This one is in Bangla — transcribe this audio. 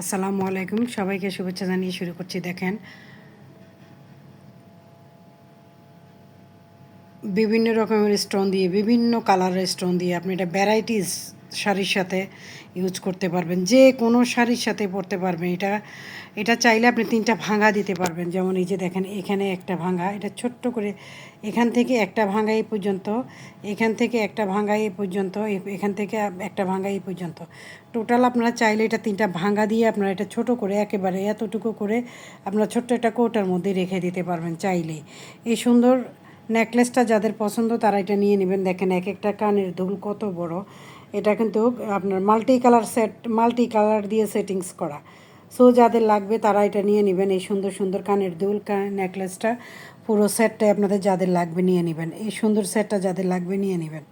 আসসালামু আলাইকুম, সবাইকে শুভেচ্ছা জানিয়ে শুরু করছি। দেখেন, বিভিন্ন রকমের স্টোন দিয়ে, বিভিন্ন কালারের স্টোন দিয়ে আপনি এটা ভ্যারাইটিস শাড়ির সাথে ইউজ করতে পারবেন, যে কোনো শাড়ির সাথে পরতে পারবেন। এটা এটা চাইলে আপনি 3টা ভাঙা দিতে পারবেন। যেমন এই যে দেখেন, এখানে একটা ভাঙা, এটা ছোট্ট করে এখান থেকে একটা ভাঙা এই পর্যন্ত, এখান থেকে একটা ভাঙা এই পর্যন্ত, এখান থেকে একটা ভাঙা এই পর্যন্ত। টোটাল আপনারা চাইলে এটা 3টা ভাঙা দিয়ে আপনারা এটা ছোট করে একেবারে এতটুকু করে আপনারা ছোট্ট একটা কৌটার মধ্যে রেখে দিতে পারবেন চাইলেই। এই সুন্দর নেকলেসটা যাদের পছন্দ তারা এটা নিয়ে নেবেন। দেখেন, এক একটা কানের দুল কত বড়। এটা কিন্তু আপনার মাল্টি কালার দিয়ে সেটিংস করা। সো যাদের লাগবে তারা এটা নিয়ে নেবেন। এই সুন্দর সুন্দর কানের দুল নেকলেসটা পুরো সেটটাই আপনাদের যাদের লাগবে নিয়ে নেবেন। এই সুন্দর সেটটা যাদের লাগবে নিয়ে নেবেন।